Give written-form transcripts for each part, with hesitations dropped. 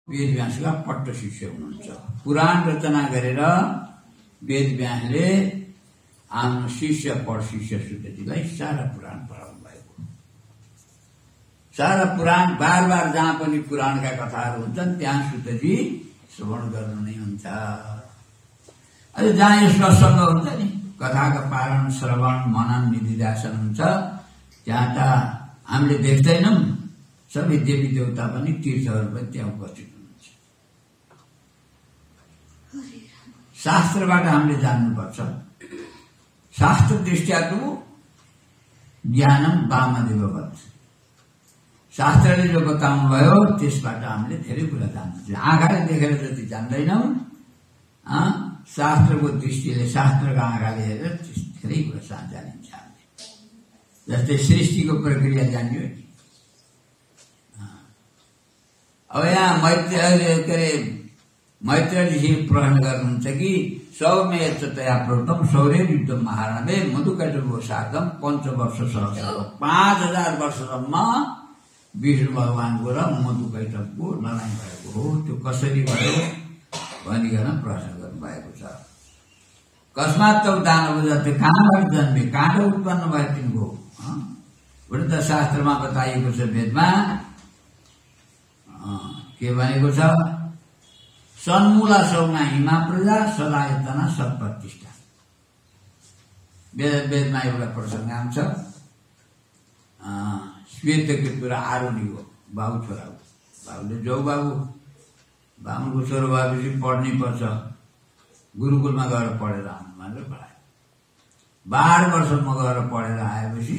वेदव्यासका पट्ट शिष्य हुनुहुन्छ। पुराण रचना गरेर वेदव्यासले आफ्नो शिष्य शिष्य सुतजीलाई सारा पुराण पढाउनु भएको। सारा पुराण बार बार जहाँ पनि पुराणका कथाहरू हुन्छन् त्यहाँ सुतजी श्रवण गर्नु नै हुन्छ। अझ जहाँ यो सत्सङ्ग हुन्छ नि, कथाका पारण श्रवण मनन निधिध्यासन हुन्छ, त्यहाँ त हामीले देख्दैनौँ, सबै देवी देवता पनि तीर्थहरू पनि त्यहाँ उपस्थित हुनुहुन्छ। शास्त्रबाट हामीले जान्नुपर्छ। शास्त्र दृष्टिया तु ज्ञानम वामदेववत्। शास्त्रले जो बताउनु भयो त्यसबाट हामीले धेरै कुरा जान्नुपर्छ। आँखाले देखेर जति जान्दैनौँ, शास्त्रको दृष्टिले, शास्त्रको आँखाले हेरेर धेरै कुरा जानिन्छ हामीले। जस्तै सृष्टिको प्रक्रिया जानियो नि। अब यहाँ मैत्रेयजी प्रश्न गर्नुहुन्छ कि सौम्य तया प्रोक्तम सौर्य युद्धम महारणवे मधुकैटभो साधम 5 वर्ष सहस्र। 5000 वर्षसम्म विष्णु भगवानको र मधुकैटभको लडाईँ भएको हो। त्यो कसरी भयो भनिकन प्रश्न गर्नुभएको छ। कस्मात् तौ दानव जाति कहाँबाट जन्मे, कहाँबाट उत्पन्न भयो तिनको? वृद्ध शास्त्रमा बताइएको छ, वेदमा के भनेको छ? सन्मूला सौना हिमा प्रजा सदायतना सत्प्रतिष्ठा। वेदमा एउटा प्रसङ्ग आउँछ। श्वेतकेतु र आरुणीको बाबु छोरा हो। बाबुले जाऊ बाबु, बाबुको छोरो भएपछि पढ्नै पर्छ, गुरुकुलमा गएर पढेर आउनु भनेर पढायो। 12 वर्ष म गएर पढेर आएपछि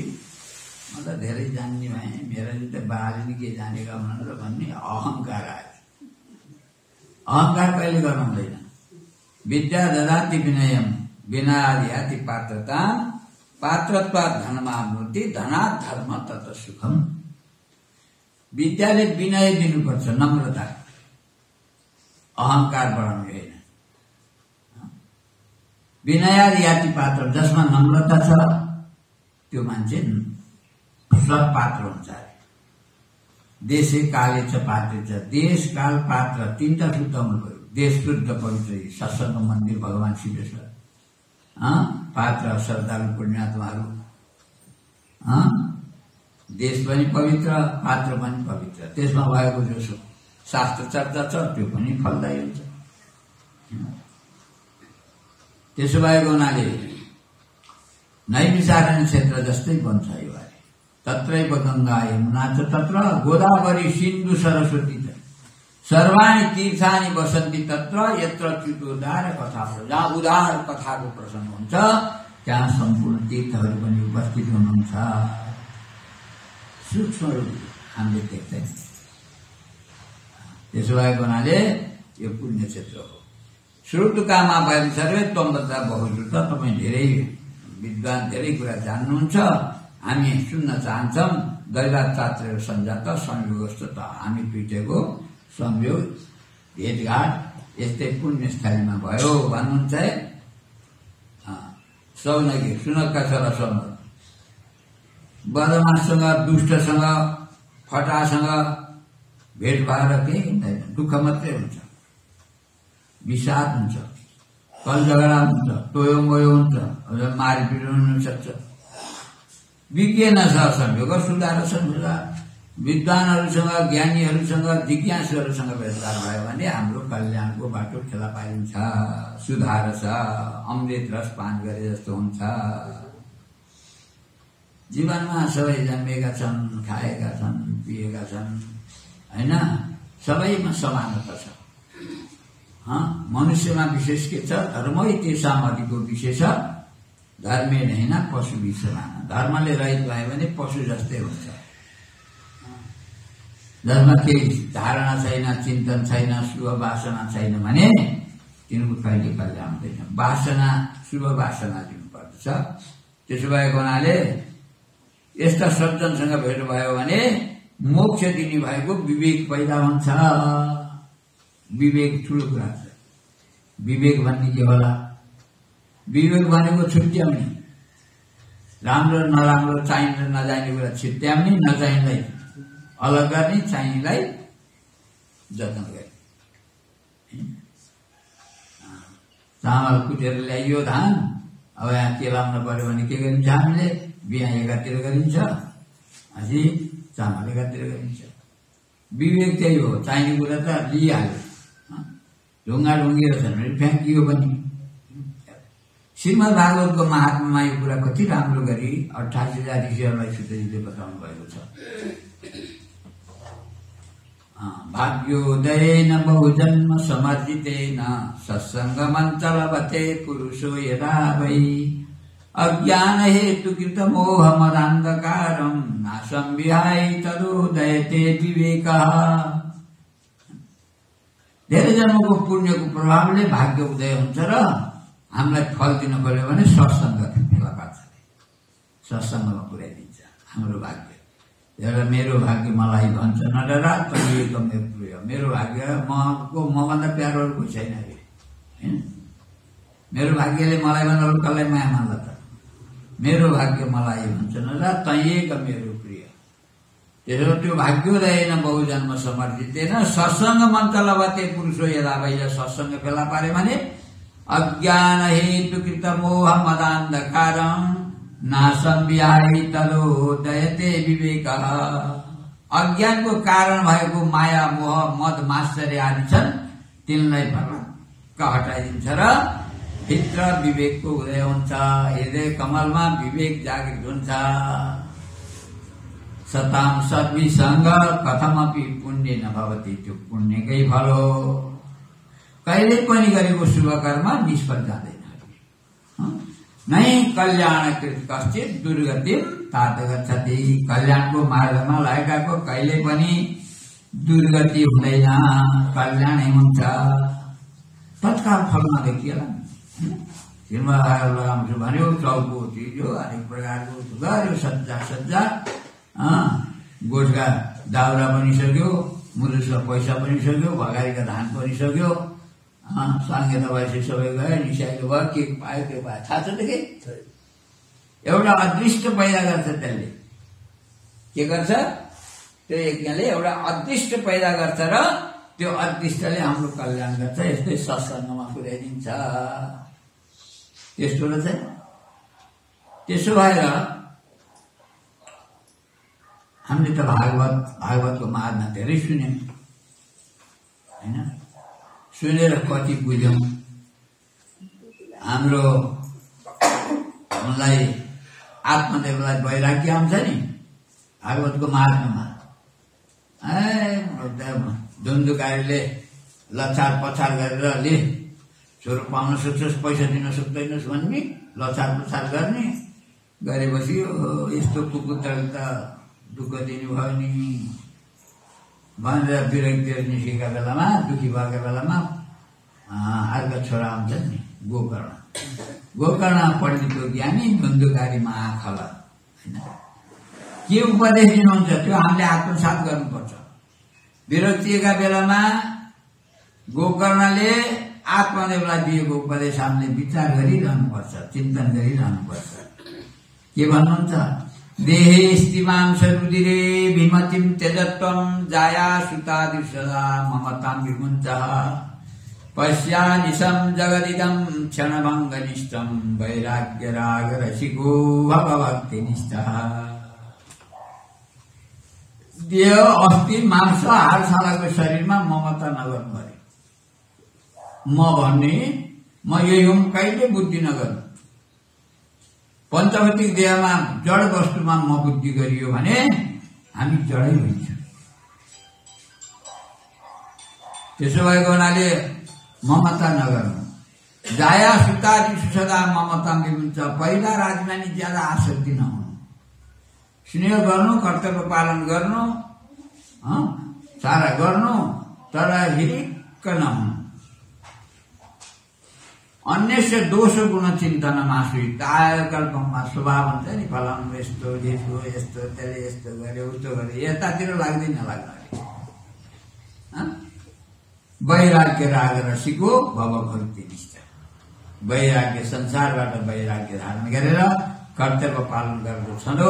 म त धेरै जान्ने भएँ, मेरा जस्तै बाले के जानेका हुन् र भन्ने अहङ्कार आयो। अहङ्कार कहिले गर्नु हुँदैन। विद्या ददाति विनयम विनयादि पात्रता पात्रत्वात् धनमाप्नोति धनात् धर्म तत सुखम। विद्याले विनय दिनुपर्छ, नम्रता, अहङ्कार बढाउनु होइन। विनयादि पात्र, जसमा नम्रता छ त्यो मान्छे सत्पात्र हुन्छ। देशे काले च पात्रे च। देश काल पात्र तीनटा शुद्धमा गयो। देश शुद्ध पवित्र सत्सङ्ग मन्दिर भगवान शिवेश्वर, पात्र श्रद्धालु पुण्यात्माहरू, देश पनि पवित्र, पात्र पनि पवित्र। त्यसमा भएको जो शास्त्र चर्चा छ त्यो पनि फलदायी हुन्छ। त्यसो भएको हुनाले नैमिषारण्य क्षेत्र जस्तै बन्छ यो। तत्रैव गंगा यमुना च तत्र गोदावरी सिन्धु सरस्वती च सर्वाणि तीर्थानि वसन्ति तत्र यत्र च्युतोद्धार कथा। जहाँ उदार कथाको प्रसङ्ग हुन्छ त्यहाँ सम्पूर्ण तीर्थहरू पनि उपस्थित हुनुहुन्छ। सूक्ष्म रूप हामीले देख्दैन। त्यसो भएको हुनाले यो पुण्य क्षेत्र हो। श्रुतकामा भएन सर्वे त्वम्बता बहुश्रुत। तपाईँ धेरै विद्वान, धेरै कुरा जान्नुहुन्छ, हामी सुन्न चाहन्छौँ। दैवाचार्य सञ्जात संयोगस्त त हामी दुईटैको संयोग भेटघाट यस्तै पुण्यस्थलीमा भयो भन्नुहुन्छ है। सौनकी सुनकका छोरा सौनक बदमाससँग, दुष्टसँग, फटासँग भेट भएर केही हुँदैन, दुःख मात्रै हुन्छ, विषाद हुन्छ, कल झगडा हुन्छ, टोयो मोयो हुन्छ, मारपिट हुन सक्छ। विज्ञान छ संयोग सुधार संसार। विद्वानहरूसँग, ज्ञानीहरूसँग, जिज्ञासुहरूसँग भेटघाट भयो भने हाम्रो कल्याणको बाटो फेला पारिन्छ, सुधार छ, अमृत रस पान गरे जस्तो हुन्छ। जीवनमा सबै जन्मेका छन्, खाएका छन्, पिएका छन्, होइन? सबैमा समानता छ। मनुष्यमा विशेष के छ? धर्मै तेषाम् अधिको विशेष धर्मे होइन पशु विषयमान। धर्मले रहित भयो भने पशु जस्तै हुन्छ, जसमा केही धारणा छैन, चिन्तन छैन, शुभ वासना छैन भने तिनको कहिले कल्याण हुँदैन। वासना, शुभ वासना दिनुपर्दछ। त्यसो भएको हुनाले यस्ता सज्जनसँग भेट भयो भने मोक्ष दिने भएको विवेक पैदा हुन्छ। विवेक ठुलो कुरा छ। विवेक भन्ने के होला? विवेक भनेको छुट्याउने, राम्रो नराम्रो, चाहिने नजाने कुरा छुट्याउने, नचाहिँलाई अलग गर्ने, चाहिनेलाई जतन गर्ने। चामल कुटेर ल्याइयो धान, अब यहाँ केलाउन पर्यो भने के गरिन्छ, हामीले बिहा एकातिर गरिन्छ, अझै चामल एकातिर गरिन्छ। विवेक त्यही हो, चाहिने कुरा त लिइहाल्यो, ढुङ्गा ढुङ्गिएर छन् भने फ्याँकियो पनि। श्रीमद् भागवतको महात्मामा यो कुरा कति राम्रो गरी 88,000 ऋषिहरूलाई सुतजीले बताउनु भएको छ। भाग्योदयेन बहुजन्म समर्जितेन सत्सङ्गमञ्चलवते पुरुषो यदा वै अज्ञान हेतुकृत मोह मदान्धकारं नाशं विहाय तदोदयते विवेकः। धेरै जन्मको पुण्यको प्रभावले भाग्य उदय हुन्छ र हामीलाई फल दिन पर्यो भने सत्सङ्ग फेला पार्छ, सत्सङ्गमा पुर्याइदिन्छ हाम्रो भाग्य। एउटा मेरो भाग्य मलाई भन्छ नडरा तैएको मेरो प्रिय, मेरो भाग्य मभन्दा प्यारो अरू कोही छैन अरे होइन। मेरो भाग्यले मलाई भन्दा अरू कसलाई माया मान्ला त, मेरो भाग्य मलाई भन्छ नडरा तैएको मेरो प्रिय। त्यसो त्यो भाग्योदयेन बहुजन्म समर्जितेन सत्सङ्ग मञ्चलवते पुरुषो यदा वै। सत्सङ्ग फेला पारे भने अज्ञान हेतुकृत मोह मदान्धकारं नाशं विहाय तदोदयते विवेकः। अज्ञानको कारण भएको माया मोह मद मात्सर्य आदि छन्, तिनलाई भटक्क हटाइदिन्छ र भित्र विवेकको उदय हुन्छ। हृदय कमलमा विवेक जागृत हुन्छ। सताम सद्विसङ्ग कथमपि पुण्य नभवति, त्यो पुण्यकै फल हो। कहिले पनि गरेको शुभ कर्म निष्फल जाँदैन। नै कल्याणकृत कश्चित दुर्गतिम तात गच्छति। कल्याणको मार्गमा लागेकाको कहिले पनि दुर्गति हुँदैन, कल्याणै हुन्छ। तत्काल फलमा देखिएला भन्यो, चौको चिज हो, हरेक प्रकारको गऱ्यो, सज्जा सज्जा गोठका दाउरा बनिसक्यो, मुरुसका पैसा बनिसक्यो, भगारीका धान बनिसक्यो, साङ्गे दबाई सबै गयो, निसाइलो भयो, के पायो त्यो पायो, थाहा छ देखि। एउटा अदृष्ट पैदा गर्छ, त्यसले के गर्छ, त्यो यज्ञले एउटा अदृष्ट पैदा गर्छ र त्यो अदृष्टले हाम्रो कल्याण गर्छ। यस्तै सत्सङ्गमा पुर्याइदिन्छ। त्यस्तो र चाहिँ त्यसो भएर हामीले त भागवतको महात्मा धेरै सुन्यौं होइन, सुनेर कति बुझ्यौं। हाम्रो उनलाई आत्मदेवलाई वैराग्य आउँछ नि भागवतको महात्मामा। धुन्धुकारीले लछार पछार गरेर ले छोरो पाउन सक्छस्, पैसा दिन सक्दैनस् भन्ने लछार पछार गर्ने गरेपछि यस्तो कुपुत्रले त दुःख दिनु भयो नि भनेर विरक्तिर निस्केका बेलामा, दुखी भएका बेलामा अर्का छोरा आउँछन् नि गोकर्ण। गोकर्ण पण्डितको ज्ञानी, धुन्धुकारीमा आँखल होइन। के उपदेश दिनुहुन्छ त्यो हामीले आत्मसात गर्नुपर्छ। विरक्तिका बेलामा गोकर्णले आत्मदेवलाई दिएको उपदेश हामीले विचार गरिरहनुपर्छ, चिन्तन गरिरहनुपर्छ। के भन्नुहुन्छ, देहे स्थिमांश रुदिरे विमतिम त्यजत्वम जाया सुतादिशदा ममतां विमुञ्चः पश्यानिशं जगदिदं क्षणभङ्गनिष्ठं वैराग्य राग रसिको भव भक्तिनिष्ठः। देह अस्थि मांस हाडछालाको शरीरमा ममता नगर्नु अरे। म भन्ने म यही हुँ कहिले बुद्धि नगर्नु। पञ्चभौतिक देहमा जड वस्तुमा म बुद्धि गरियो भने हामी जडै हुन्छ। त्यसो भएको हुनाले ममता नगर्नु। जाया सुतादि सुसदा ममता विमुञ्च। पहिला राजमा नि ज्यादा आसक्ति नहुनु, स्नेह गर्नु, कर्तव्य पालन गर्नु, सारा गर्नु, तर हिरिक्क नहुनु। अन्यस्य दोष गुण चिन्तन मासुई कालकल्पमा स्वभाव हुन्छ नि, फलानु यस्तो यस्तो यस्तो त्यसले यस्तो गर्यो उस्तो गर्यो, यतातिर लाग्दैन लाग्न। वैराग्य राग रसिको भव भक्ति निष्ठा। वैराग्य संसारबाट वैराग्य धारण गरेर कर्तव्य पालन गर्नु छँदो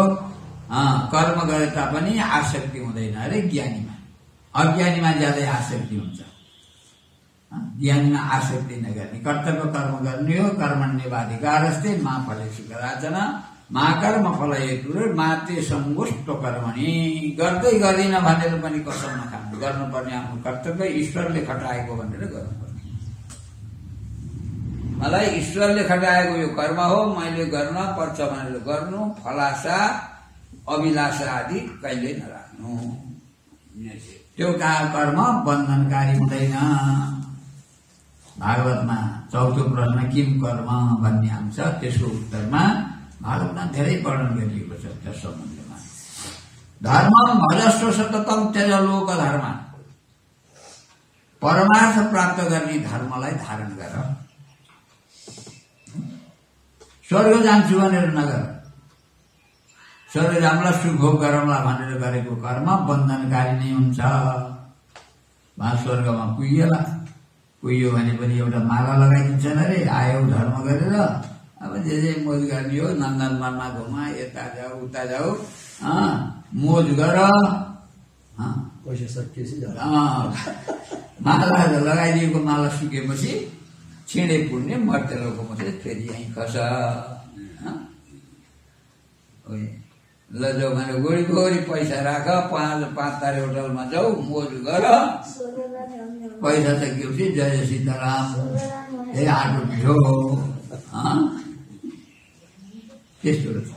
कर्म गरे तापनि आसक्ति हुँदैन अरे ज्ञानीमा। अज्ञानीमा ज्यादै आसक्ति हुन्छ। ज्ञानमा आसक्ति नगर्ने, कर्तव्य कर्म गर्ने हो। कर्मण्येवाधिकारस्ते मा फलेषु कदाचन मा कर्म फल हेतु माते सङ्गुष्ट कर्मणि। गर्दै गर्दिन भनेर पनि कसम नखानु, गर्नुपर्ने आफ्नो कर्तव्य ईश्वरले खटाएको भनेर गर्नुपर्ने। मलाई ईश्वरले खटाएको यो कर्म हो, मैले गर्न पर्छ भनेर गर्नु, फलाशा अभिलाषा आदि कहिल्यै नराख्नु। त्यो कर्म बन्धनकारी हुँदैन। भागवतमा चौथो प्रश्न किम कर्म भन्ने आउँछ, त्यसको उत्तरमा भागवतमा धेरै वर्णन गरिएको छ त्यस सम्बन्धमा। धर्मं भजस्व सततम त्यज लोक धर्म। परमार्थ प्राप्त गर्ने धर्मलाई धारण गर। स्वर्ग जान्छु भनेर नगर, स्वर्ग जामला सुख भोग गरौँला भनेर गरेको कर्म बन्धनकारी नै हुन्छ। वहाँ स्वर्गमा पुगिएला, पुग्यो भने पनि एउटा माला लगाइदिन्छन् अरे, आयो धर्म गरेर, अब जे मोज गर्ने हो, नन्दनवनमा घुमा, यता जाऊ उता जाऊ, मोज गर, पैसा सकिएपछि माला लगाइदिएको माला सुकेपछि छिँडे पुर्ने मर्तेलोको मात्रै फेरि यहीँ खस। ल जाऊ भने गोरी गोरी पैसा राख, 5 तारे होटलमा जाऊ, मोज गर, पैसा सकिएपछि जय सीताराम, हे आटो पिठो। त्यस्तो रहेछ।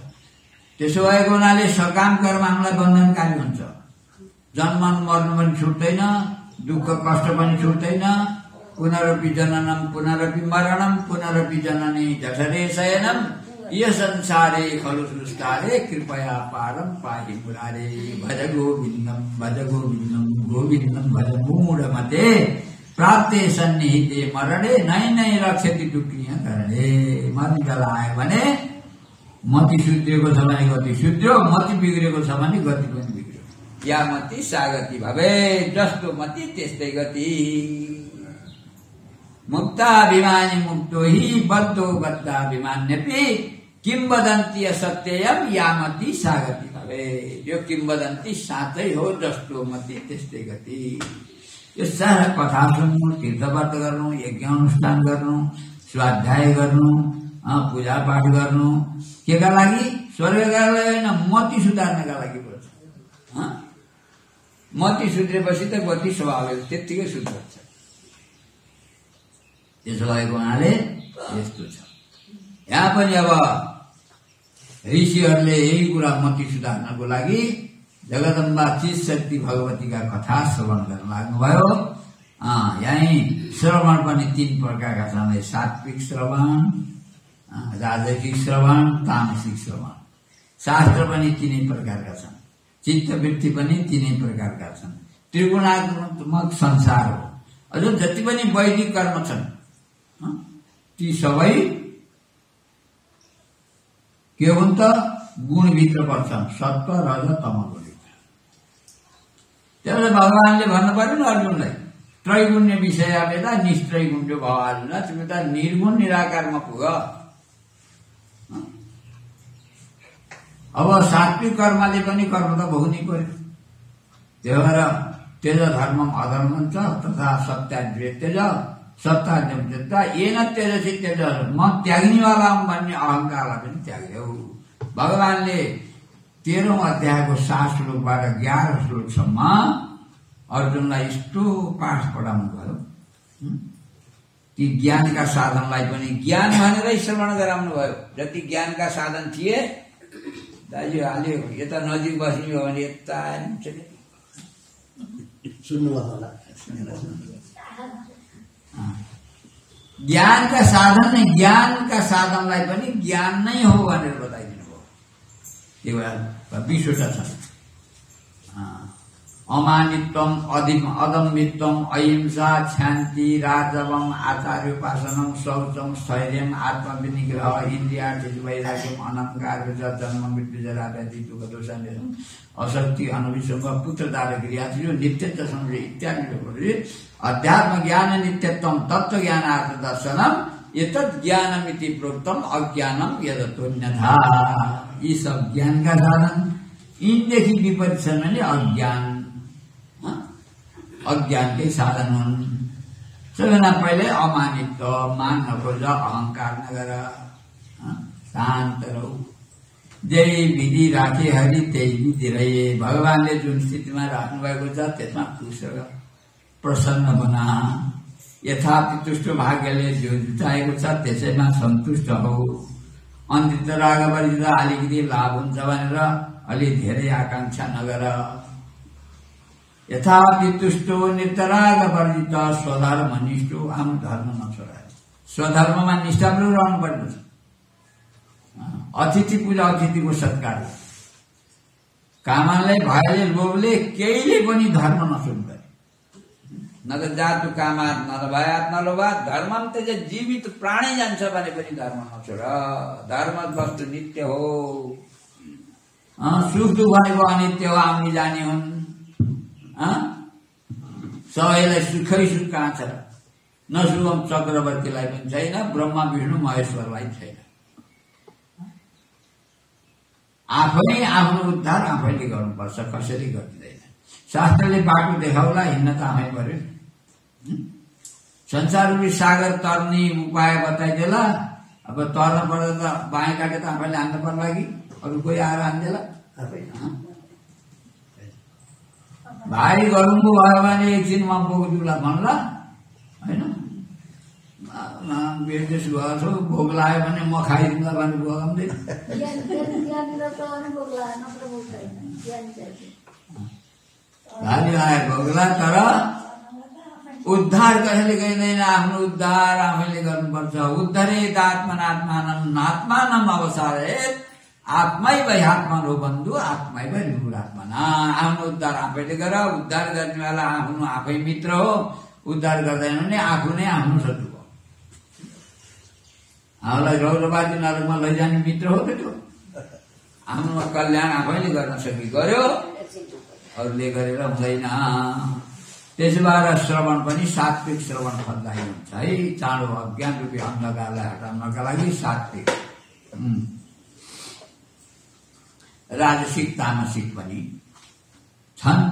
त्यसो भएको हुनाले सकाम कर्म हामीलाई बन्धनकारी हुन्छ। जन्म मर्नु पनि छुट्दैन, दुःख कष्ट पनि छुट्दैन। पुनरपि जननम पुनरपि मरणम पुनरपि जननी जठरे शयनम ये संसारे खलु सृष्टारे कृपया पारम पाहि मुरारे। भज गोविंदम गोविंदम भज मूढ़मते प्राप्ते सन्निहिते मरणे नै नै रक्षति दुःखिया करणे। मति बेला आयो भने मति सुध्रिएको छ भने गति सुध्रियो, मति बिग्रेको छ भने गति पनि बिग्रियो। या मति सागति भवे, जस्तो मति त्यस्तै गति। मुक्ताभिमानी मुक्तो हि बद्धो बद्धाभिमान्यपि किंवदन्ती असत्ययम यामति सागति भवे। यो किंवदन्ती साँचै हो, जस्तो मति त्यस्तै गति। यो सारा कथा सुन्नु, तीर्थव्रत गर्नु, यज्ञ अनुष्ठान गर्नु, स्वाध्याय गर्नु, पूजा पाठ गर्नु, केका लागि? स्वर्गका लागि होइन, मति सुधार्नका लागि पर्छ। मति सुध्रेपछि त गति स्वाभाविक त्यत्तिकै सुध्रन्छ। त्यसो भएको हुनाले यस्तो छ। यहाँ पनि अब ऋषिहरूले यही कुरा मति सुधार्नको लागि जगदम्बा चिज शक्ति भगवतीका कथा श्रवण गर्न लाग्नुभयो। यही श्रवण पनि 3 प्रकारका छन्, सात्विक श्रवण, राजसिक श्रवण, तामसिक श्रवण। शास्त्र पनि 3 प्रकारका छन्, चित्तवृत्ति पनि 3 प्रकारका छन्। त्रिगुणात्मक संसार हो। अझ जति पनि वैदिक कर्म छन् ती सबै के हुन् त? गुणभित्र पर्छन्, सत्व रज तम गुण। त्यसले भगवानले भन्नु पर्यो नि अर्जुनलाई, त्रैगुण्य विषय वेदा निस्त्रैगुण्य भव अर्जुन, तिमी त निर्गुण निराकारमा पुग। अब सात्विक कर्मले पनि कर्म त भोग्नै पर्यो। त्यही भएर तेज धर्मम अधर्मम च तथा सत्याद्वेष तेज सत्ता येन तेजसी तेज, म त्याग्नेवाला हुँ भन्ने अहंकारलाई पनि त्याग्यो। भगवानले 13औं अध्यायको 7 श्लोकबाट 11 श्लोकसम्म अर्जुनलाई यस्तो पाठ पढाउनु भयो। ती ज्ञानका साधनलाई पनि ज्ञान भनेरै श्रवण गराउनु भयो। जति ज्ञानका साधन थिए दाजु हाल्यो, यता नजिक बस्ने हो भने यता सुन्नुभयो होला। ज्ञानका साधन नै, ज्ञानका साधनलाई पनि ज्ञान नै हो भनेर बताइदिनु भयो। त्यही भएर 20वटा छन्। अमानित्वम, अदम्भित्वम, अहिंसा, शान्ति, राजवम, आचार्योपासनम, शौचम, स्थैर्यम, आत्मविनिग्रह, इन्द्रियार्जित वैराग्यम, अनंकार, जन्म मृत्यु जरा व्याधि दुःख दोष अशक्ति, अनभिसंग, पुत्रदार क्रिया, नित्यत्व संशय इत्यादि। अध्यात्म ज्ञान नित्यत्वम तत्व ज्ञानार्थ दर्शनम एतत् ज्ञानमिति प्रोक्तम अज्ञानम यदतोन्यथा। यी सब ज्ञानका साधन, यिनदेखि विपरीत छन् भने अज्ञान, अज्ञानकै साधन हुन्। सबैभन्दा पहिले अमानित मान नखोज, अहंकार नगर, शान्त रहू। जेही विधि राखे हरि त्यही विधि रहे। भगवानले जुन स्थितिमा राख्नु भएको छ त्यसमा खुश र प्रसन्न बना। यथापि तुष्ट भाग्यले जुन चाहेको छ त्यसैमा सन्तुष्ट हो। अन्तित राग वर्जित अलिकति लाभ हुन्छ भनेर अलि धेरै आकांक्षा नगर। यथापि तुष्टो नित्यराग वर्जित स्वधर्म निष्ठो। आफ्नो धर्म नछोडाए। स्वधर्ममा निष्ठापूर्वक रहनु पर्ने छ। अतिथि पूजा, अतिथिको सत्कार। कामले भयले लोभले केहीले पनि धर्म नछोड्नु। न त जातु कामात न त भयात न लोभात। धर्म त जीवित प्राणै जान्छ भने पनि धर्म नछोड। धर्म वस्तु नित्य हो। सुख दुःख भनेको अनित्य हो, आउने जाने हुन्। सबैलाई सुखै सुख कहाँ छ? न शुभम चक्रवर्तीलाई पनि छैन, ब्रह्मा विष्णु महेश्वरलाई छैन। आफै आफ्नो उद्धार आफैले गर्नुपर्छ, कसरी गरिँदैन। शास्त्रले बाटो देखाउला, हिँड्न त आफै पर्यो। संसाररूपी सागर तर्ने उपाय बताइदेला। अब तर्न पर्दा त बाएँ काटे त आफैले हान्नु पर्ला कि अरू कोही आएर हान्देला? भाइ गरुङको भयो भने एकछिनमा बोक्दुला भन्ला, होइन? विदेश गएको भोग लाग्यो भने म खाइदिउँला भने बोकाउँदैन। भोग्ला, तर उद्धार कसैले गरिँदैन। आफ्नो उद्धार आफैले गर्नुपर्छ। उद्धरेत आत्मनात्मानम् आत्मानम् अवसारेत। आत्मै भई आत्मा हो बन्धु, आत्मै भई निगुणात्मना। आफ्नो उद्धार आफैले गर। उद्धार गर्नेवाला आफ्नो आफै मित्र हो। उद्धार गर्दैन भने आफू नै आफ्नो शत्रु हो। हामीलाई रौरबाजी नरकमा लैजाने मित्र हो त्यो। आफ्नो कल्याण आफैले गर्न सकि गर्यो, अरूले गरेर हुँदैन। त्यसबाट श्रवण पनि सात्विक श्रवण फलदायी हुन्छ है। चाँडो अज्ञान रूपी अन्धकारलाई हटाउनका लागि सात्विक। राजसिक तामसिक पनि छन्,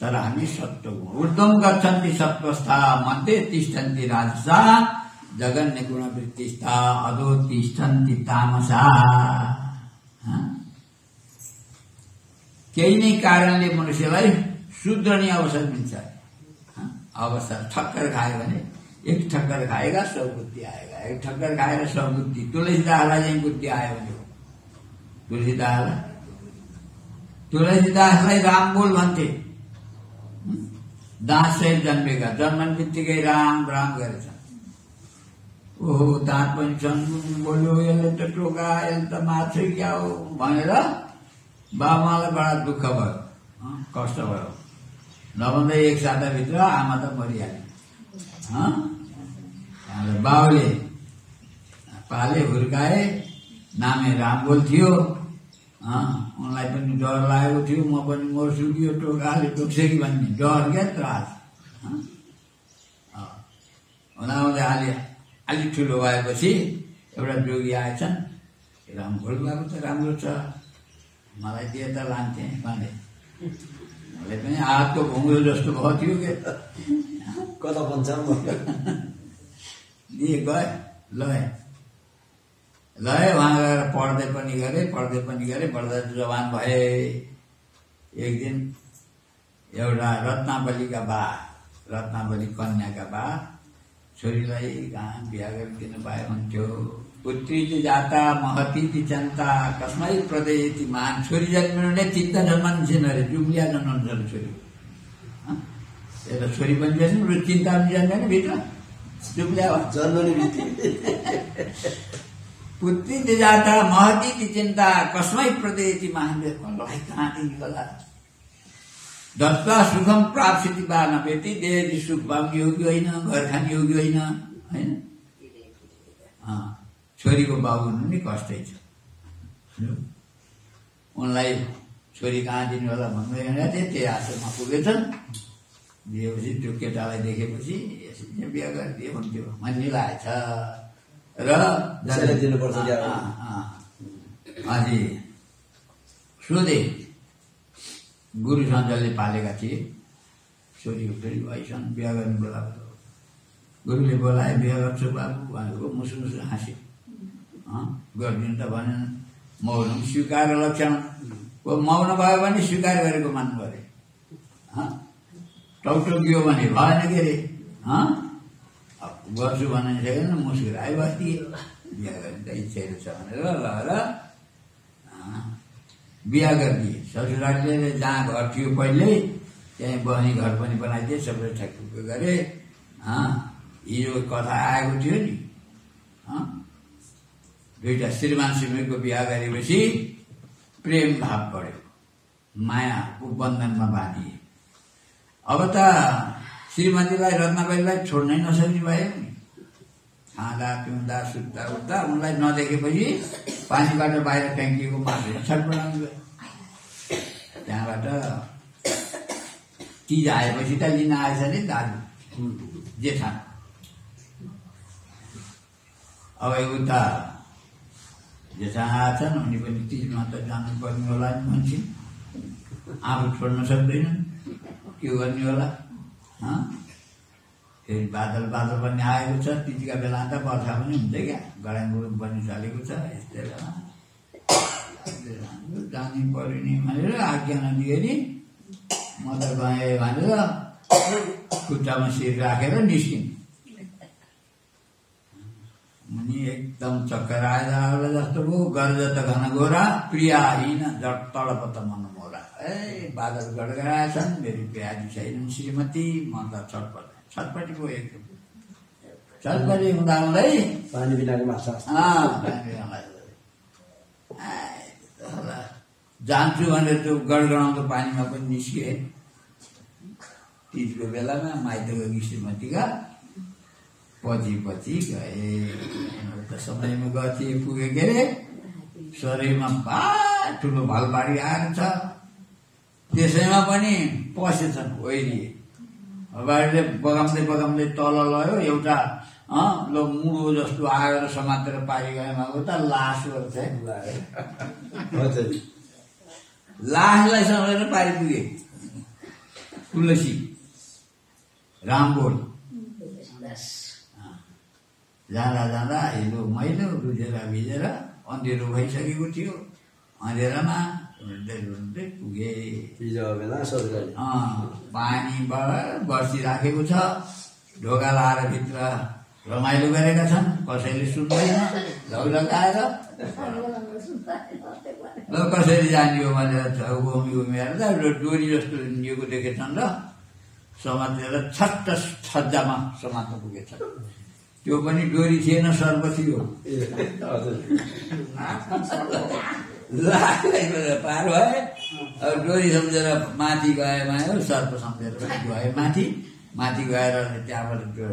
तर हामी सत्वगुण। ऊर्ध्वं गच्छन्ति सत्वस्था मध्ये तिष्ठन्ति राजसा। जगन्य गुणवृत्तिस्था अधो तिष्ठन्ति तामसा। केही नै कारणले मनुष्यलाई सुध्रने अवसर मिल्छ। अवसर ठक्कर खायो भने एक ठक्कर खाएगा सब बुद्धि आएगा। एक ठक्कर खाएर सब बुद्धि। तुलसीदासलाई चाहिँ बुद्धि आयो भने तुलसीदासलाई राम बोल भन्थे। दाँत सहित जन्मेका, जन्मन बित्तिकै राम राम गरेछ। ओहो दाँत पनि छन्, बोल्यो यसले त टोका, यसले त मार्छ क्या हो भनेर बाबालाई बडा दुःख भयो, कष्ट भयो। नभन्दै एक साताभित्र आमा त मरिहाल्यो। बाउले पाले हुर्काए, नामै राम बोल थियो। उनलाई पनि डर लागेको थियो, म पनि मर्छु कि यो टोकाले टोक्छ कि भन्ने डर क्या त्रास। हुँदाहुँदै अलिक ठुलो भएपछि एउटा जोगी आएछन्। राम बोल्नुभएको त राम्रो छ, मलाई दिए त लान्थे भने। मलाई पनि हातको भुङ्रो जस्तो भएको थियो कि कता भन्छ दिए गए लय उहाँ गएर पढ्दै पनि गरे बढ्दा जवान भए। एक दिन एउटा रत्नावलीका बा, रत्नावली कन्याका बा छोरीलाई कहाँ बिहा गरिदिनु भए हुन्थ्यो। पुत्री जाता महती चिन्ता कसमै प्रदेयति मान। छोरी जन्मिनु नै चिन्ता जन्मन्छन् अरे, जुम्लिया जन्मन्छन् छोरी। एउटा छोरी पनि जन्म चिन्ता पनि जन्मेन भित्र जुम्लिया जन्मने पुत्री जाता महती चिन्ता कसमै प्रदेयति मान। कहाँ दिने होला दत्ता सुखम प्राप्ति बा नपेति। देहजी सुख पाउने योग्य होइन, घर खाने योग्य होइन। छोरीको बाबु हुनु नि कष्टै छ। उनलाई छोरी कहाँ दिनु होला भन्दै हिँडेको थिए। त्यही आश्रममा पुगेछन्। दिएपछि त्यो केटालाई देखेपछि यसरी बिहा गरिदिए हुन्थ्यो भन्ने लागेछ र दिनुपर्छ। अझै सोधे, गुरु सञ्जलले पालेका थिए, छोरी भएछन्, बिहा गर्नु बोलाएको। गुरुले बोलाए बिहा गर्छु बाबु भनेको मुसु मुसु हाँसे गरिदिनु त भनेन मौन स्वीकार लक्षण मौन भयो भने स्वीकार गरेको मान्नु अरे टौटोकियो भने भएन के अरे गर्छु भने छैन मुस्कुराइ बस्दिए बिहा गर्ने त इच्छाहरू छ भनेर ल बिहा गरिदिए ससुरालीले जहाँ घर थियो पहिले त्यहीँ बहनी घर पनि बनाइदिए सबै ठ्याक्क गरे हिजो कथा आएको थियो नि दुईटा श्रीमान श्रीमतीको बिहा गरेपछि प्रेम भाव बढ्यो मायाको बन्धनमा बाँधिए अब त श्रीमतीलाई रत्नबाईलाई छोड्नै नसक्ने भयो नि खाँदा पिउँदा सुत्दा उठ्दा उनलाई नदेखेपछि पानीबाट बाहिर फ्याँकिएको मासु छटपटाउनु गयो त्यहाँबाट चिज आएपछि त लिन आएछ नि दाजु जेठा अब उता जेठा आएछन् उनी पनि चिजमा त जानुपर्ने होला नि मान्छे आफू छोड्न सक्दैनन् के गर्ने होला फेरि बादल बादल पनि आएको छ त्यतिका बेला त वर्षा पनि हुन्छ क्या गडाङ गुरुङ पनि चलेको छ यस्तै बेला जानै पर्यो नि भनेर आज्ञा नदिए नि म त गएँ भनेर खुट्टामा शिर राखेर निस्किन् मुनि एकदम चक्कर आएर जस्तो भयो गर्ज त घन गोरा प्रिया हिन जट तडप त मन मोरा बादल गडगडाएछन् मेरो प्यारी छैनन् श्रीमती म त छटपटी भयो एकदम छटपटी हुँदा हुँदै पानी बिनाको माछा जान्छु भनेर त्यो गडगडाउँदो पानीमा पनि निस्किए तिजको बेलामा माइत गएकी श्रीमतीका पछि गए त समयमा गथे पुगे के अरे शरीरमा ठुलो भालबाडी आएर छ त्यसैमा पनि पसेछन् ओइरिए बारीले बगाउँदै तल लयो एउटा लो मुडो जस्तो आएर समातेर पारी गएमा त लासहरू चाहिँ लासलाई समातेर पारी पुगे तुलसी रामबोल जाँदा हिलो मैलो रुझेर भिजेर अँधेरो भइसकेको थियो अँधेरामा रुँदै पुगे पानीबाट बसिराखेको छ ढोका लाएर भित्र रमाइलो गरेका छन् कसैले सुन्दैन झौ लगाएर कसरी जाने हो भनेर घुमेर डोरी जस्तो लिएको देखेछन् र समातेर छट्ट छज्जामा समात्न पुगेछ त्यो पनि डोरी थिएन सर्प थियो पार भए डोरी सम्झेर माथि गएमा सर्प सम्झेर गए माथि गएर त्यहाँबाट त्यो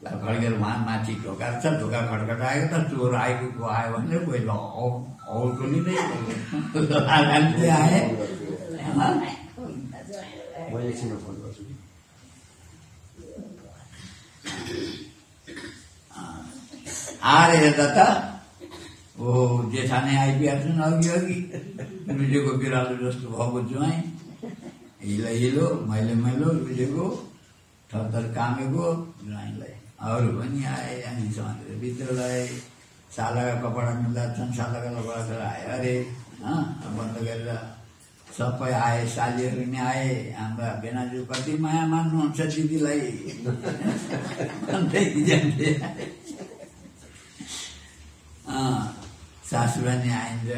खड्केर माथि ढोका छ ढोका खड्खटाएको त चोर आएको आयो भने कोही औटोली नै आए आएर हेर्दा त जेठा नै आइपुगेछन् अघि रुजेको बिरालो जस्तो भएको जुवाई हिलो मैलो रुजेको थर कामेको जुवाईलाई अरू पनि आए अनि समातेर भित्र गए सालाका कपडा मिल्दा छन् सालाका कपडा आए अरे बन्द गरेर सबै आए सालीहरू नि आए हाम्रा बेनाजु कति माया मान्नुहुन्छ दिदीलाई सासुरा नि आइन्छ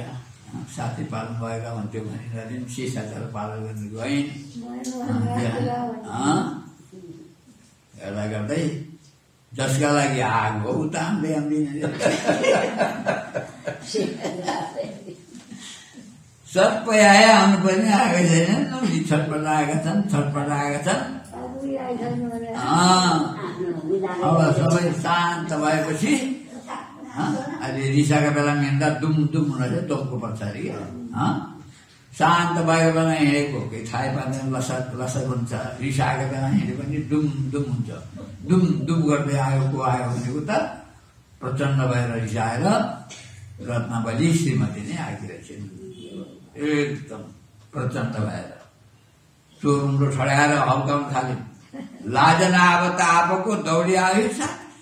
साथी पाल्नु भएका हुन्थ्यो भनेर सिसाचार पालन गर्नु गइन् गर्दै जसका लागि आगो उता सबै आए आउनु पनि आएकै छैन छटपट आएका छन् अब सबै शान्त भएपछि अहिले रिसाका बेलामा हिँड्दा दुम हुँदैछ तोपको पछाडि शान्त भएको बेला हिँडेको केही थाहै पार्दैन लसक हुन्छ रिसाएको बेला हिँड्यो भने दुम हुन्छ दुम गर्दै आयो को आयो भनेको त प्रचण्ड भएर रिसाएर रत्नबली श्रीमती नै आइरहेछन् एकदम प्रचण्ड भएर चोरुम्रो ठड्याएर हल्काउन थाल्यो लाजन अब त आपको दौडी आयो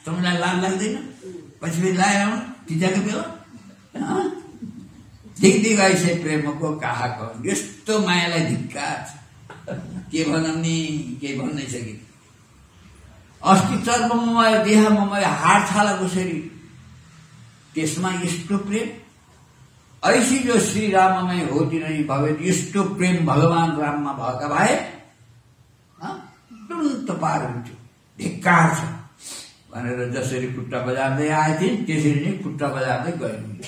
तपाईँलाई लाभ लाग्दैन पछि फेरि लाएर आउनु टिजाको बेला देख्दै गएपछि प्रेमको कहाँको यस्तो मायालाई धिक्कार छ के भनौँ नि केही भन्नै सकिन अस्ति चर्ममय देहमय हाड छाला कसरी त्यसमा यस्तो प्रेम ऐसी जो श्री राममय होती नहीं भवे यस्तो प्रेम भगवान राममा भएका भए तुरन्त पार हुन्थ्यो धिक्कार छ भनेर जसरी खुट्टा बजार्दै आए थिए त्यसरी नै खुट्टा बजार्दै गए हुन्छ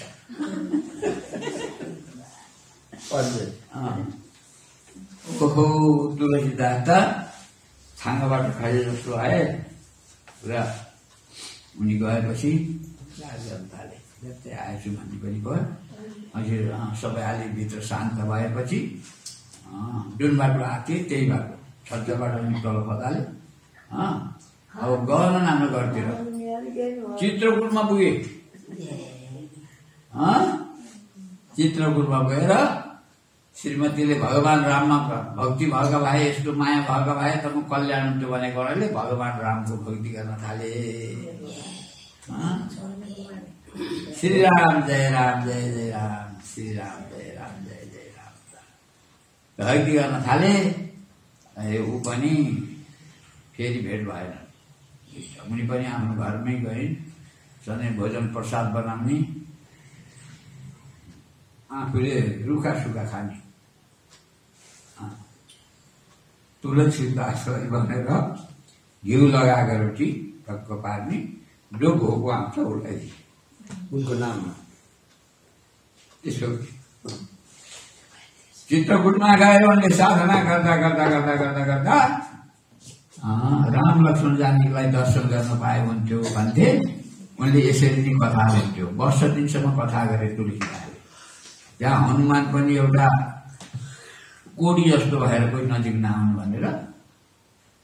ओहो तुलसीदास त छाँगाबाट खाए जस्तो आए र उनी गएपछि जनताले जस्तै आएछु भन्ने पनि भयो हजुर सबै अलि भित्र शान्त भएपछि जुन बाटो आएको थिए त्यही बाटो छज्जाबाट तल खदाले अब गहन नाम्रो घरतिर चित्रकूटमा पुगे चित्रकूटमा गएर श्रीमतीले भगवान राममा भक्ति भएका भए यस्तो माया भएका भए त म कल्याण हुन्थ्यो भनेको रहले भगवान रामको भक्ति गर्न थाले श्री राम जय राम जय जय राम श्री राम जय राम जय जय राम भक्ति गर्न थाले ऊ पनि फेरि भेट भएन उनी पनि आफ्नो घरमै गइन् सधैँ भोजन प्रसाद बनाउने आफूले रुखा सुखा खाने तुलसीदासलाई भनेर घिउ लगाएको रोटी टक्क पार्ने जो भोको आउँछ उसलाई उनको नाममा त्यसो चित्रकूटमा गएर उनले साधना गर्दा गर्दा गर्दा गर्दा गर्दा राम लक्ष्मण जानीलाई दर्शन गर्न पाए हुन्थ्यो भन्थे उनले यसरी नै कथा हुन्थ्यो वर्ष दिनसम्म कथा गरे तुलसीदासले त्यहाँ हनुमान पनि एउटा कोडी जस्तो भएर कोही नजिक नआउनु भनेर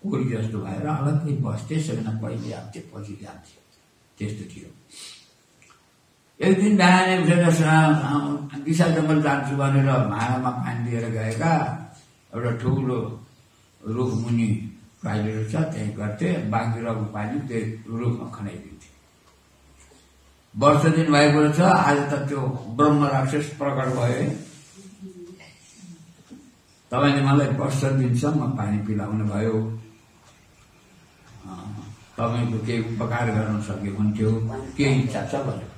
कोडी जस्तो भएर अलग्गै बस्थे सकेन पहिले आउँथे पछि जान्थे त्यस्तो थियो एक दिन बिहानै उठेर दिशा जङ्गल जान्छु भनेर भाँडामा पानी लिएर गएका एउटा ठुलो रुख मुनि पाइलेको छ त्यहीँ गर्थे बाँकी रगु पानी त्यो रुखमा खनाइदिन्थे वर्ष दिन भएको रहेछ आज त त्यो ब्रह्म राक्षस प्रकट भयो तपाईँले मलाई वर्ष दिनसम्म पानी पिलाउनु भयो तपाईँको केही उपकार गर्न सके हुन्थ्यो के इच्छा छ भन्यो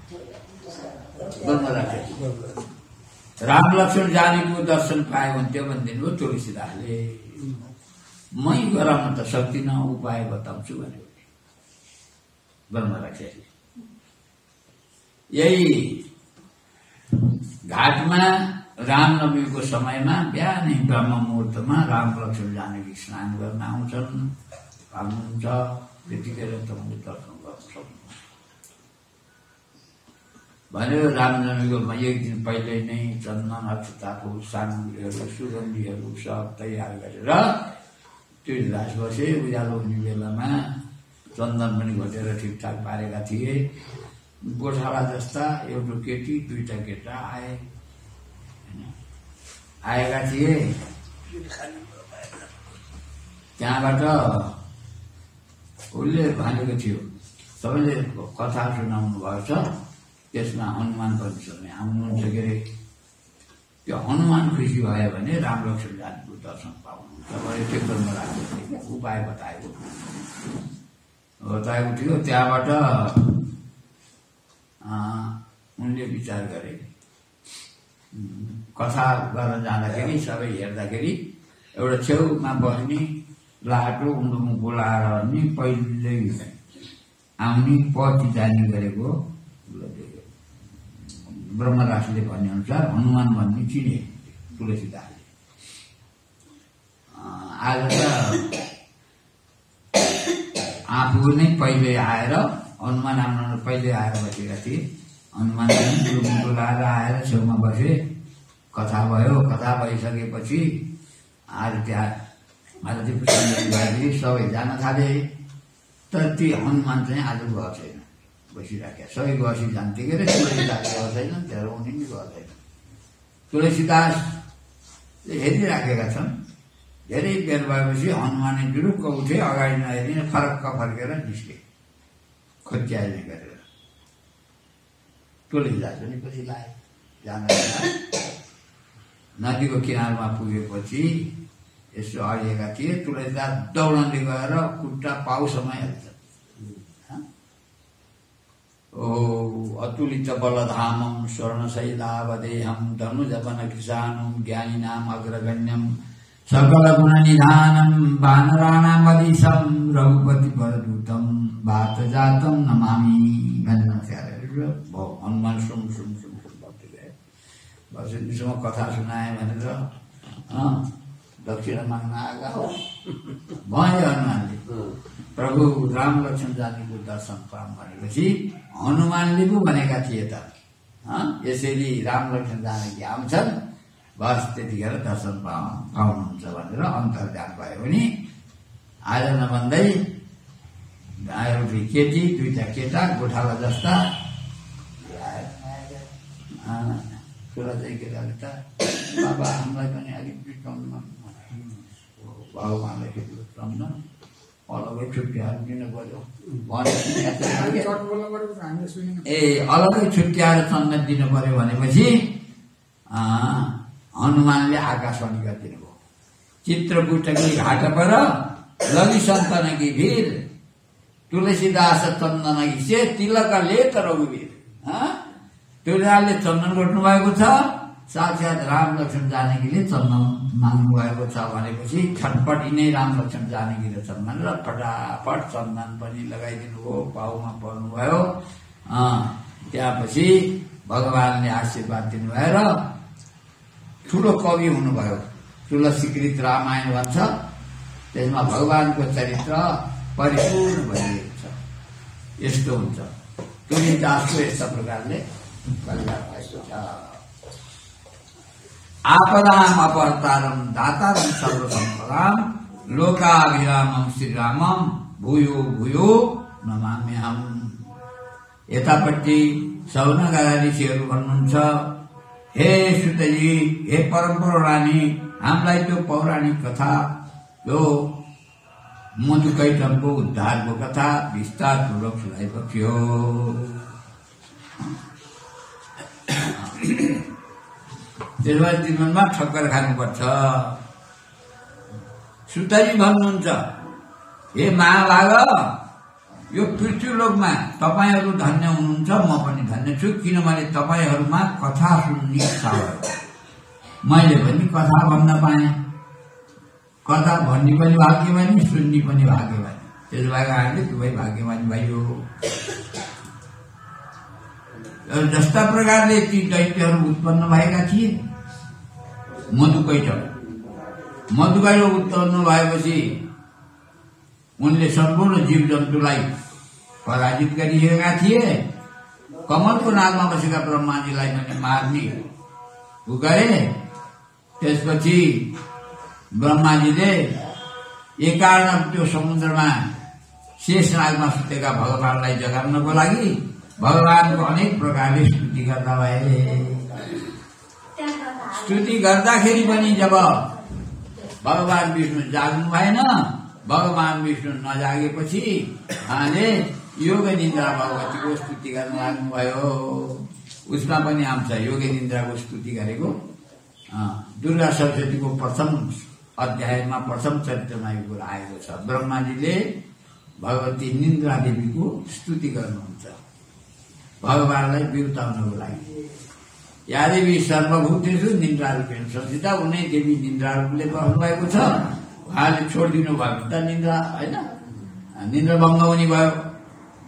ब्रह्म राक्षस राम लक्ष्मण जानेको दर्शन पाए हुन्थ्यो भनिदिनु हो तुलसीदासले मै गराउन त सक्दिनँ उपाय बताउँछु भन्यो ब्रह्म राक्षसले यही घाटमा रामनवमीको समयमा बिहानै ब्रह्म मुहुर्तमा राम लक्ष्मण जानकी स्नान गर्न आउँछन् आउनुहुन्छ त्यतिखेर तपाईँले दर्शन गर्न सक्नुहुन्छ भन्यो रामनवमीको एक दिन पहिले नै चन्दन अक्षताको सामग्रीहरू सुगन्धीहरू सब तयार गरेर तुलसीदास बसे उज्यालो हुने बेलामा चन्दन पनि घटेर ठिकठाक पारेका थिए गोठाला जस्ता एउटा केटी दुईटा केटा आएका थिए त्यहाँबाट उसले भनेको थियो तपाईँले कथा सुनाउनु भएको छ त्यसमा हनुमान पनि सुन्ने आउनुहुन्छ के अरे त्यो हनुमान खुसी भयो भने राम लक्ष्मण जानेको दर्शन पाउनुहुन्छ भने त्यो गर्न राख्नु उपाय बताएको थियो त्यहाँबाट उनले विचार गरे कथा गर्न जाँदाखेरि सबै हेर्दाखेरि एउटा छेउमा बस्ने लाटो उनको बोलाएर नि पहिले आउने पछि जाने गरेको ब्रह्मदासले भनेअनुसार हनुमान भन्ने चिने तुलसीदासले आज त आफू नै पहिले आएर हनुमान आउन पहिले आएर बसेका थिए हनुमान बोलाएर आएर छेउमा बसे कथा भयो कथा भइसकेपछि आरती भएपछि सबै जान थाले तर ती हनुमान चाहिँ आज गएको छैन बसिराखेका सबै गसी जान्थे के अरे तुलसीदास गएको छैन त्यहाँ उनी पनि गएको छैन तुलसीदासले हेरिराखेका छन् धेरै बेर भएपछि हनुमान जुरुक्क उठे अगाडि नहेरिन फरक्क फर्केर निस्के खोच्याइने गरेर तुलसीदास पनि पछि लाए। जाँदा नदीको किनारमा पुगेपछि यसो अडिएका थिए। तुलसीदास दौडँदै गएर खुट्टा पाउसम्म हेर्छ। ओ अतुलित बलधामं स्वर्णशैलावदेहं धनुजवन कृशानं ज्ञानिनाम् अग्रगण्यं सकल गुणनिधानं वानराणामधीशं रघुपति वरदूतं वातजातं नमामि भन्नुहुन्छ। हनुमान सुम सुम सुम सुम भन्दै गए। वशिष्ठसँग कथा सुनाए भनेर दक्षिणा माग्न आएका हो भयो हनुमानले। प्रभु राम लक्ष्मण जानेको दर्शन पाऊँ भनेपछि हनुमानले पो भनेका थिए त यसरी राम लक्ष्मण जानकी आउँछन् बस त्यतिखेर दर्शन पाउनुहुन्छ भनेर अन्तर्ध्यान भयो भने आज नभन्दै एउटी केटी दुईटा केटा गोठाला जस्ता छोरा चाहिँ केटाले त बाबा हामीलाई पनि अलिक बिताउनु भगवान्लाई बिताउनु अलगै छुट्याएर दिनु पर्यो ए अलगै छुट्याएर चन्दन दिनु पर्यो भनेपछि हनुमानले आकाशवाणी गरिदिनु भयो। चित्रकूटकी घाट पर लगी सन्तन की भीर तुलसीदास चन्दन घिसे तिलक लेत रघुवीर। तुलसीदासले चन्दन गर्नु भएको छ, साक्षात राम लक्ष्मण जानकीले चन्दन माग्नु भएको छ भनेपछि छटपट यिनै राम लक्ष्मण जानकी रहेछन् भनेर फटाफट चन्दन पनि लगाइदिनु भयो, पाउमा पर्नुभयो। त्यसपछि भगवानले आशीर्वाद दिनुभयो र ठुलो कवि हुनुभयो। तुलसीकृत रामायण भन्छ, त्यसमा भगवानको चरित्र परिपूर्ण भइरहेको छ। यस्तो हुन्छ तुलसीदासको यस्ता प्रकारले कल्याण भएको छ। आपदाम अपहर्तारम दातारम सर्वसम्पदाम लोकाभिरामम श्रीरामम भूयो भूयो नमाम्यहम्। यतापट्टि सौनका ऋषिहरू भन्नुहुन्छ, हे सुतजी, हे परम पौराणी, हामीलाई त्यो पौराणिक कथा यो मधुकैटमको उद्धारको कथा विस्तारपूर्वक सुनाइबक्यो। त्यसबाट जीवनमा ठक्कर खानुपर्छ। सुतजी भन्नुहुन्छ, हे महाभाग, यो पृथ्वीलोकमा तपाईहरू धन्य हुनुहुन्छ, म पनि धन्य छु, किनभने तपाईहरूमा कथा सुन्ने इच्छा भयो। मैले पनि कथा भन्न पाएँ, कथा भन्ने पनि भाग्यमानी, सुन्ने पनि भाग्यमानी। त्यसो भएर हामीले दुवै भाग्यमानी भयो। जस्ता प्रकारले ती दैत्यहरू उत्पन्न भएका थिए। मधुकैटम उत्पन्न भएपछि उनले सम्पूर्ण जीव जन्तुलाई पराजित गरिएका थिए। कमलको नालमा बसेका ब्रह्माजीलाई पनि मार्ने गरे। त्यसपछि ब्रह्माजीले एकारण त्यो समुद्रमा शेषनागमा सुतेका भगवानलाई जगाउनको लागि भगवानको अनेक प्रकारले स्तुति गर्दा भए। स्तुति गर्दाखेरि पनि जब भगवान विष्णु जाग्नु भएन, भगवान विष्णु नजागेपछि उहाँले योगे निन्द्रा भगवतीको स्तुति गर्न लाग्नुभयो। उसमा पनि आउँछ योगे निन्द्राको स्तुति गरेको। दुर्गा सरस्वतीको प्रथम अध्यायमा प्रथम चरित्रमा यो कुरा आएको छ। ब्रह्माजीले भगवती निन्द्रा देवीको स्तुति गर्नुहुन्छ भगवानलाई बिउताउनको लागि। या देवी सर्वभूतेषु निन्द्रा रूपेण संस्थिता, उनै देवी निन्द्रा रूपले बस्नु भएको छ। उहाँले छोडिदिनु भयो त निन्द्रा, होइन, निन्द्रा भङ्ग हुने भयो।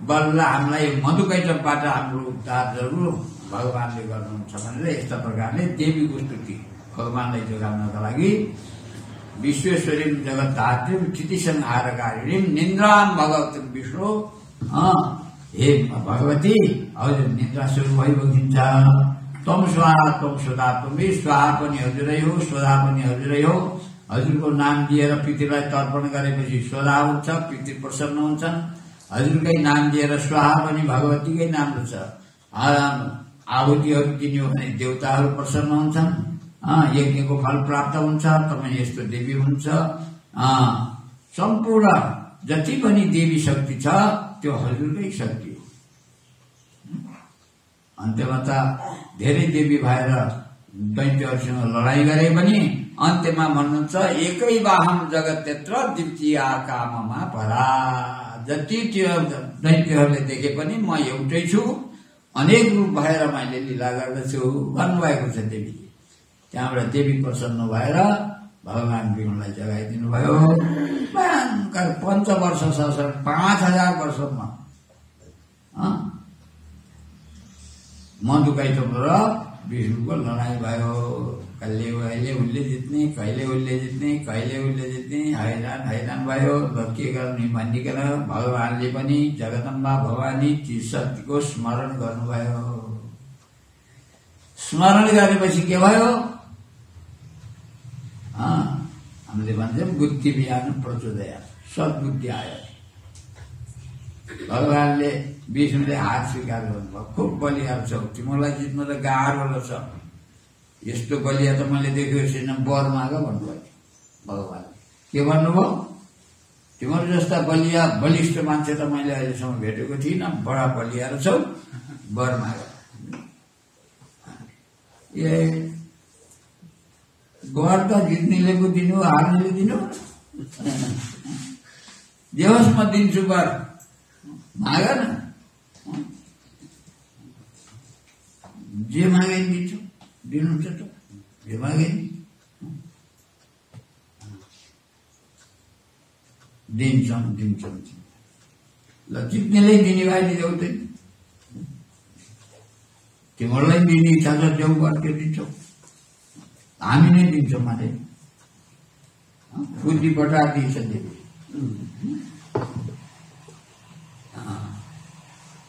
बल्ल हामीलाई मधुकैटमबाट हाम्रो उद्धारहरू भगवानले गर्नुहुन्छ भनेर यस्ता प्रकारले देवीको स्तुति भगवानलाई जोगाउनका लागि विश्वेश्वरीं जगद्धात्रीं चितिसंहारकारिणीं निन्द्रां भगवती विष्णु। हे भगवती, हजुर निन्द्रा सुरु भइबगिन्छ। तम स्वाहा तम सदा तुमी, स्वाहा पनि हजुरै हो, स्वधा पनि हजुरै हो। हजुरको नाम दिएर पितृलाई तर्पण गरेपछि स्वधा हुन्छ, पितृ प्रसन्न हुन्छन्। हजुरकै नाम दिएर स्वाहा पनि भगवतीकै नाम छ। आहुतिहरू दिने हो भने देवताहरू प्रसन्न हुन्छन्, यज्ञको फल प्राप्त हुन्छ। तपाईँ यस्तो देवी हुन्छ। सम्पूर्ण जति पनि देवी शक्ति छ त्यो हजुरकै शक्ति हो। अन्त्यमा त धेरै देवी भएर दैत्यहरूसँग लडाई गरे पनि अन्त्यमा भन्नुहुन्छ एकै वाहन जगत त्यत्र द्वितीय काममा परा। जति त्यो दैत्यहरूले देखे पनि म एउटै छु, अनेक रूप भएर मैले लीला गर्दछु भन्नुभएको छ देवीले। त्यहाँबाट देवी प्रसन्न भएर भगवान विष्णुलाई जगाइदिनु भयो। भयङ्कर 5 वर्ष शासन, 5000 वर्षमा मधुकैटो र विष्णुको लडाई भयो। कहिले उसले जित्ने, कहिले उसले जित्ने, कहिले उसले जित्ने, हैरान भयो। के गर्ने भनिकन भगवानले पनि जगदम्बा भवानी शक्तिको स्मरण गर्नुभयो। स्मरण गरेपछि के भयो? हामीले भन्छौँ बुद्धि बिहान प्रचोदया, सद्बुद्धि आयो। भगवानले विष्णुले हात स्वीकार गर्नुभयो। खुब बलिया छौ, तिमीलाई जित्नु त गाह्रो रहेछ, यस्तो बलिया त मैले देखेको छैन, वर माग भन्नुभयो भगवानले। के भन्नुभयो? तिम्रो जस्ता बलिया बलिष्ठ मान्छे त मैले अहिलेसम्म भेटेको थिइनँ, बडा बलिया रहेछौ, वर माग। ए वर त जित्नेले पो दिनु, हार्नेले दिनु? जे होस् म दिन्छु वर, माग न, जे मागे दिन्छु, दिनुहुन्छ त, जे मागे दिन्छौँ। ल जित्नेलाई दिने भए दिँदैन, तिमीहरूलाई दिने इच्छा छ देऊ वर, के दिन्छौ? हामी नै दिन्छौँ मात्रै। बुद्धि बटार दिन्छ देवी।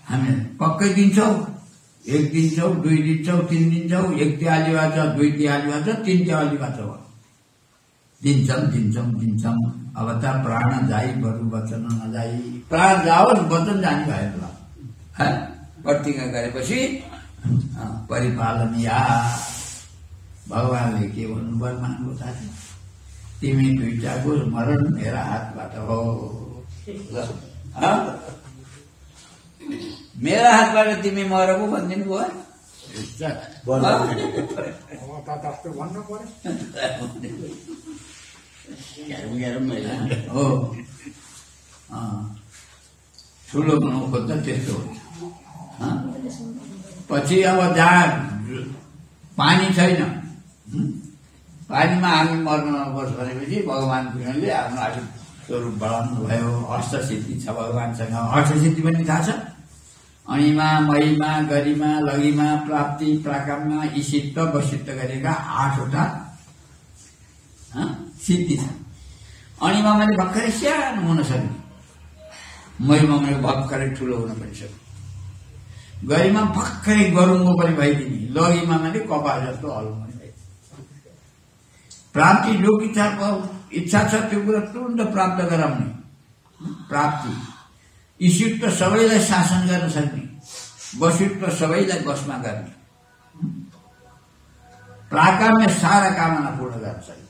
हामी पक्कै दिन्छौ, 1 दिन्छौ, 2 दिन्छौ, 3 दिन्छौ, 1 तिहाली बाचा, 2 तिहाली बाचा, 3 तिहाली बाचा हो। दिन्छौँ। अब त प्राण जाई बरु वचन नजाई। प्राण जाओस् वचन जाने भएन। प्रतिज्ञा गरेपछि परिपालन या भगवानले के भन्नुभयो मान्नु थाल्यो? तिमी दुईटाको स्मरण मेरा हातबाट हो। मेरा हातबाट तिमी मर पो भनिदिनु भयो। हो ठुलो बनाउ खोज्दा त्यस्तो हुन्छ। पछि अब जहाँ पानी छैन, पानीमा हामी मर्न नपर्छ भनेपछि भगवान कृष्णले आफ्नो आफू स्वरूप बढाउनु भयो। अष्टसिद्धि छ भगवानसँग। अष्टसिद्धि पनि थाहा छ? अणिमा, महिमा, गरिमा, लघिमा, प्राप्ति, प्राकाममा, ईशित्व, वशित्व गरेका 8वटा सिद्धि छ। अणिमा मैले भर्खरै सानो हुन सक्ने, महिमा मैले भर्खरै ठुलो हुन पनि सक्ने, गरिमा भर्खरै गरुङ्गो पनि भइदिने, लघिमा मैले कपाल जस्तो हल्नु पनि भइदिने। प्राप्ति जो इच्छा छ त्यो कुरा तुरन्त प्राप्त गराउने प्राप्ति। ईशित्व सबैलाई शासन गर्न सक्ने, वशित्व सबैलाई बसमा गर्ने, प्राकाम्य सारा कामना पूर्ण गर्न सक्ने।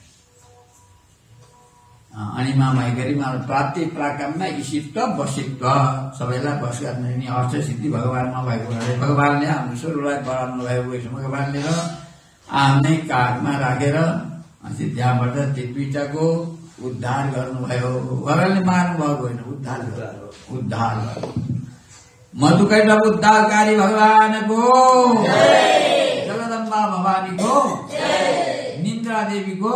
अणिमा, गरिमा, प्राप्ति, प्राकाम्य, ईशित्व, वशित्व सबैलाई बस गर्ने नि अष्टसिद्धि भगवानमा भएको हुनाले भगवानले हाम्रो स्वरूपलाई बढाउनु भएको भगवानले र आफ्नै काखमा राखेर अनि त्यहाँबाट त्यो दुईटाको उद्धार गर्नुभयो। भगवानले मार्नु भएको होइन, उद्धार गर्नु। मधुकैटभ उद्धारकारी भगवानको, जगदम्बा भवानीको, निन्द्रा देवीको,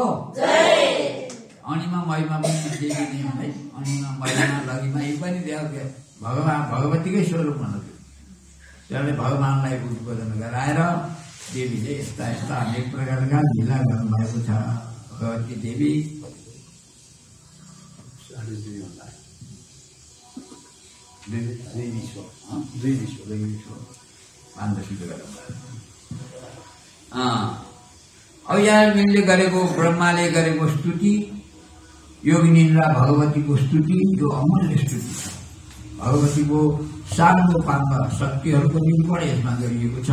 अणिमा, महिमा पनि देवी नै है। अणिमा, महिमा, लघिमा यी पनि भगवान भगवतीकै स्वरूप हुनुहुन्थ्यो। त्यसले भगवानलाई उद्बोधन गराएर देवीले यस्ता अनेक प्रकारका लीला गर्नुभएको छ। भगवती देवी दुई विश्व अब यहाँ मैले गरेको ब्रह्माले गरेको स्तुति, योगिनिन्द्रा भगवतीको स्तुति, यो अमूल्य स्तुति छ। भगवतीको सानो पार्व शक्तिहरूको निरूपण यसमा गरिएको छ।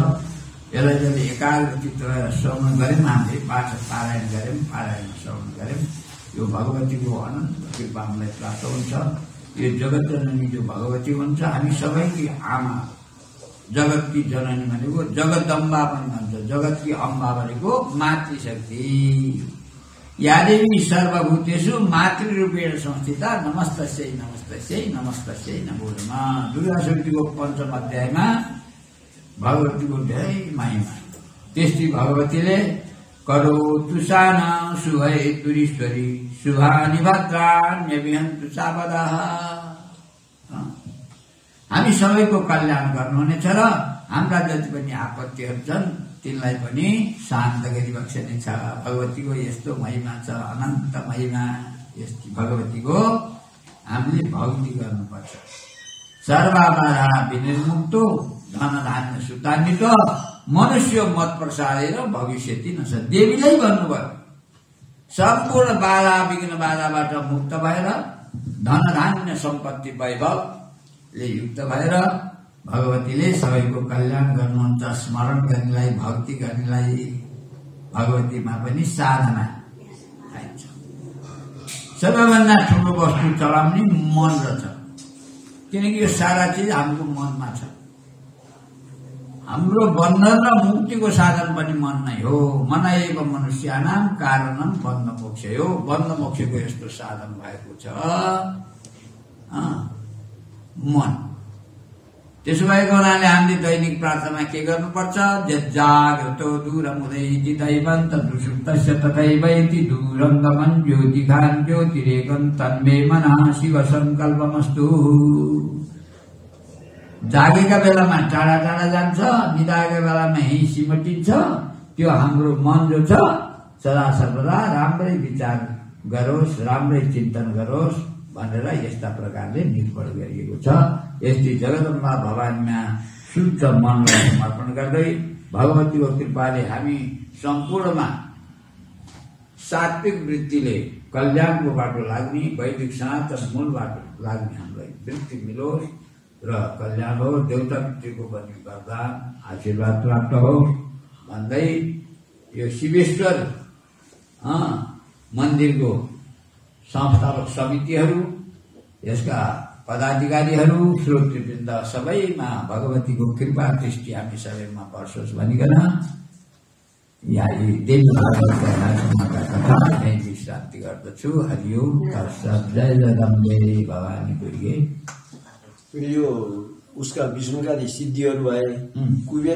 यसलाई जब एकाग्रचित्त श्रवण गऱ्यौँ, हामीले पारायण गऱ्यौँ, पारायण श्रवण गऱ्यौँ, यो भगवतीको अनन्त कृपा हामीलाई प्राप्त हुन्छ। यो जगत जननी जो भगवती हुन्छ हामी सबैकी आमा, जगतकी जननी भनेको जगदम्बा पनि भन्छ, जगतकी अम्बा भनेको मातृशक्ति। या देवी सर्वभूतेषु मातृरूपेण संस्थिता नमस्तस्यै नमस्तस्यै नमस्तस्यै नमो नमः। दुर्गा शक्तिको पञ्चम अध्यायमा भगवतीको धेरै महिमा। त्यस्तै भगवतीले करोतु साना शुभै तुरीश्वरी शुभानि भद्राण्यभिहन्तु चापदाः। हामी सबैको कल्याण गर्नुहुनेछ र हाम्रा जति पनि आपत्तिहरू छन् तिनलाई पनि शान्त गरिबक्सनेछ। भगवतीको यस्तो महिमा छ, अनन्त महिमा। यस्तो भगवतीको हामीले भक्ति गर्नुपर्छ। सर्वबाधा विनिर्मुक्तो धन धान्य सुतान्वित मनुष्य मत प्रसादेर भविष्यति नस। देवीलाई भन्नुभयो सम्पूर्ण बाधा विघ्न बाधाबाट मुक्त भएर धन धान्य सम्पत्ति वैभवले युक्त भएर भगवतीले सबैको कल्याण गर्नुहुन्छ। स्मरण गर्नेलाई, भक्ति गर्नेलाई भगवतीमा पनि साधना चाहिन्छ। सबैभन्दा ठुलो वस्तु चलाउने मन रहेछ, किनकि यो सारा चिज हाम्रो मनमा छ। हाम्रो बन्धन र मुक्तिको साधन पनि मन नै हो। मनाएव मनुष्यानां कारणं बन्ध मोक्ष हो। बन्ध मोक्षको यस्तो साधन भएको छ मन। त्यसो भएको हुनाले हामीले दैनिक प्रार्थना के गर्नुपर्छ? जाग्रतो दूरं उदैति दैवं तदुषुप्तस्य तथैवैति दूरं गमन् ज्योतिघान् ज्योतिरेकं तन्मे मनः शिव संकल्पमस्तु। जागेका बेलामा टाढा टाढा जान्छ, निदाएका बेलामा यही सिमटिन्छ। त्यो हाम्रो मन जो छ सदा सर्वदा राम्रै विचार गरोस्, राम्रै चिन्तन गरोस् भनेर यस्ता प्रकारले निर्भर गरिएको छ। यस्तै जगदम्बा भवानीमा शुद्ध मनलाई समर्पण गर्दै भगवतीको कृपाले हामी सम्पूर्णमा सात्विक वृत्तिले कल्याणको बाटो लाग्ने, वैदिक सनातन मूल बाटो लाग्ने हामीलाई वृत्ति मिलोस् र कल्याण हो। देउता पितृको पनि वरदान आशीर्वाद प्राप्त हो भन्दै यो शिवेश्वर मन्दिरको संस्थापक समितिहरू, यसका पदाधिकारीहरू, श्रोतृवृन्द सबैमा भगवतीको कृपा दृष्टि हामी सबैमा पर्छोस् भनिकन यहाँ देवी भागवतका कथा यही विश्रान्ति गर्दछु। हरिओम तत्सत्। जय जगदम्बे भवानी दुर्गे। यो उसका विष्णुका सिद्धिहरू भए, कुबेर